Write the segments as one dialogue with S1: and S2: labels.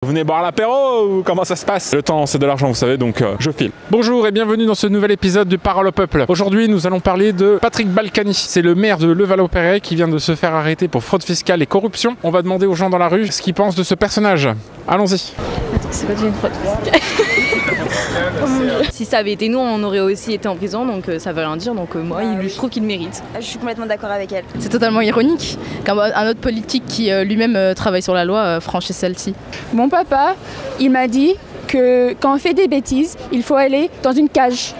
S1: Vous venez boire l'apéro ou comment ça se passe? Le temps c'est de l'argent vous savez donc je file. Bonjour et bienvenue dans ce nouvel épisode du Parole au Peuple. Aujourd'hui nous allons parler de Patrick Balkany. C'est le maire de Levallois-Perret qui vient de se faire arrêter pour fraude fiscale et corruption. On va demander aux gens dans la rue ce qu'ils pensent de ce personnage. Allons-y.
S2: Attends, c'est pas une fraude fiscale. Si ça avait été nous, on aurait aussi été en prison, donc ça veut rien dire. Donc moi, je trouve qu'il mérite.
S3: Je suis complètement d'accord avec elle.
S4: C'est totalement ironique qu'un autre politique qui lui-même travaille sur la loi franchisse celle-ci.
S5: Mon papa, il m'a dit que quand on fait des bêtises, il faut aller dans une cage.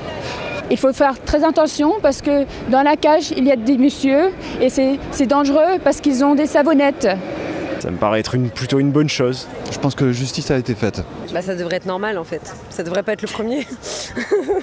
S5: Il faut faire très attention parce que dans la cage, il y a des messieurs et c'est dangereux parce qu'ils ont des savonnettes.
S6: Ça me paraît être plutôt une bonne chose.
S7: Je pense que justice a été faite.
S8: Bah ça devrait être normal en fait. Ça devrait pas être le premier.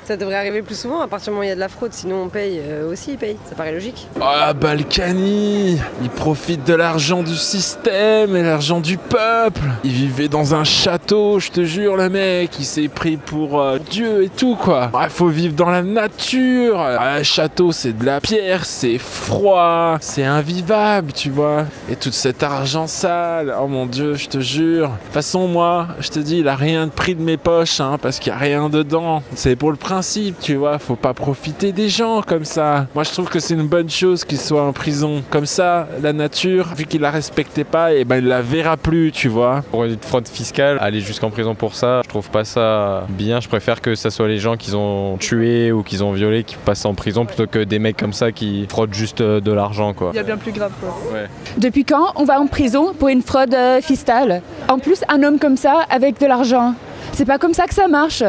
S8: Ça devrait arriver plus souvent à partir du moment où il y a de la fraude. Sinon on paye aussi, il paye. Ça paraît logique.
S1: Ah Balkany, il profite de l'argent du système et l'argent du peuple. Il vivait dans un château, je te jure le mec, il s'est pris pour Dieu et tout quoi. Il faut vivre dans la nature. Un château c'est de la pierre, c'est froid, c'est invivable tu vois. Et tout cet argent sale, oh mon Dieu je te jure. De toute façon moi, je te dis il a rien pris de mes poches hein, parce qu'il n'y a rien dedans. C'est pour le principe, tu vois, faut pas profiter des gens comme ça. Moi je trouve que c'est une bonne chose qu'il soit en prison. Comme ça, la nature, vu qu'il la respectait pas, et ben il la verra plus, tu vois.
S9: Pour une fraude fiscale, aller jusqu'en prison pour ça, je trouve pas ça bien. Je préfère que ça soit les gens qui ont tué ou qui ont violé qui passent en prison plutôt que des mecs comme ça qui fraudent juste de l'argent quoi.
S4: Il y a bien plus grave quoi.
S9: Ouais.
S5: Depuis quand on va en prison pour une fraude fiscale? En plus, un homme comme ça avec de l'argent. C'est pas comme ça que ça marche.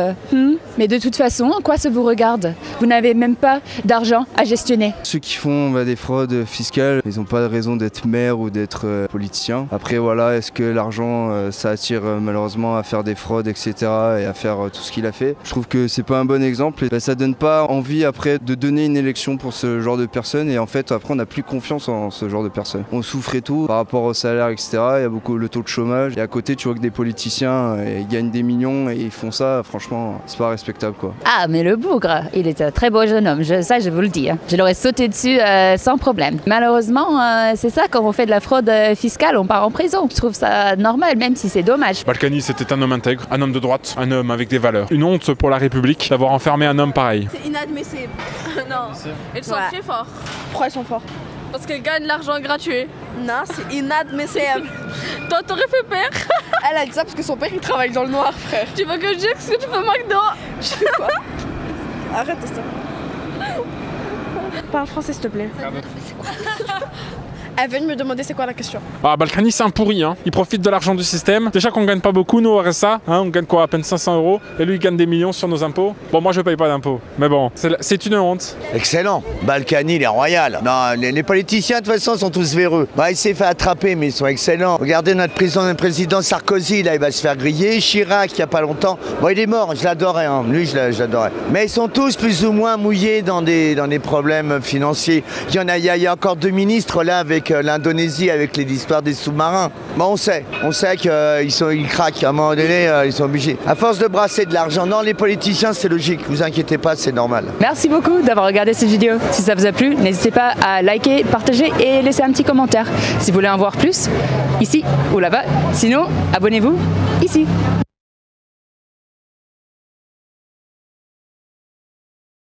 S5: Mais de toute façon, quoi ça vous regarde? Vous n'avez même pas d'argent à gestionner.
S7: Ceux qui font des fraudes fiscales, ils n'ont pas de raison d'être maire ou d'être politicien. Après voilà, est-ce que l'argent ça attire malheureusement à faire des fraudes etc. et à faire tout ce qu'il a fait? Je trouve que c'est pas un bon exemple et ça donne pas envie après de donner une élection pour ce genre de personnes et en fait après on n'a plus confiance en ce genre de personnes. On souffre et tout par rapport au salaire etc. Il y a beaucoup le taux de chômage et à côté tu vois que des politiciens ils gagnent des millions et ils font ça, franchement, c'est pas respectable quoi.
S10: Ah, mais le bougre, il est un très beau jeune homme, ça je vous le dis. Je l'aurais sauté dessus sans problème. Malheureusement, c'est ça, quand on fait de la fraude fiscale, on part en prison. Je trouve ça normal, même si c'est dommage.
S1: Balkany, c'était un homme intègre, un homme de droite, un homme avec des valeurs. Une honte pour la République d'avoir enfermé un homme pareil.
S4: C'est inadmissible. Non, ils sont très forts.
S5: Pourquoi ils sont forts?
S4: Parce qu'ils gagnent de l'argent gratuit.
S3: Non, c'est inadmissible.
S4: Toi, t'aurais fait peur.
S3: Elle a dit ça parce que son père il travaille dans le noir, frère.
S4: Tu veux que je dise ce que tu fais McDo?
S3: Je fais quoi? Arrête, stop. Parle français s'il te plaît. Elle vient de me demander c'est quoi la question.
S1: Ah Balkany c'est un pourri hein. Il profite de l'argent du système. Déjà qu'on gagne pas beaucoup nous au RSA, hein, on gagne quoi à peine 500 €. Et lui il gagne des millions sur nos impôts. Bon moi je paye pas d'impôts. Mais bon, c'est une honte.
S11: Excellent. Balkany il est royal. Non, les politiciens de toute façon sont tous véreux. Bah, il s'est fait attraper mais ils sont excellents. Regardez notre président Sarkozy là il va se faire griller. Chirac il y a pas longtemps. Bon il est mort, je l'adorais hein. Lui je l'adorais. Mais ils sont tous plus ou moins mouillés dans des problèmes financiers. Il y a encore deux ministres là avec l'Indonésie avec l'histoire des sous-marins. Bon, on sait qu'ils craquent à un moment donné, ils sont obligés. À force de brasser de l'argent, non, les politiciens, c'est logique, vous inquiétez pas, c'est normal.
S5: Merci beaucoup d'avoir regardé cette vidéo. Si ça vous a plu, n'hésitez pas à liker, partager et laisser un petit commentaire. Si vous voulez en voir plus, ici ou là-bas. Sinon, abonnez-vous ici.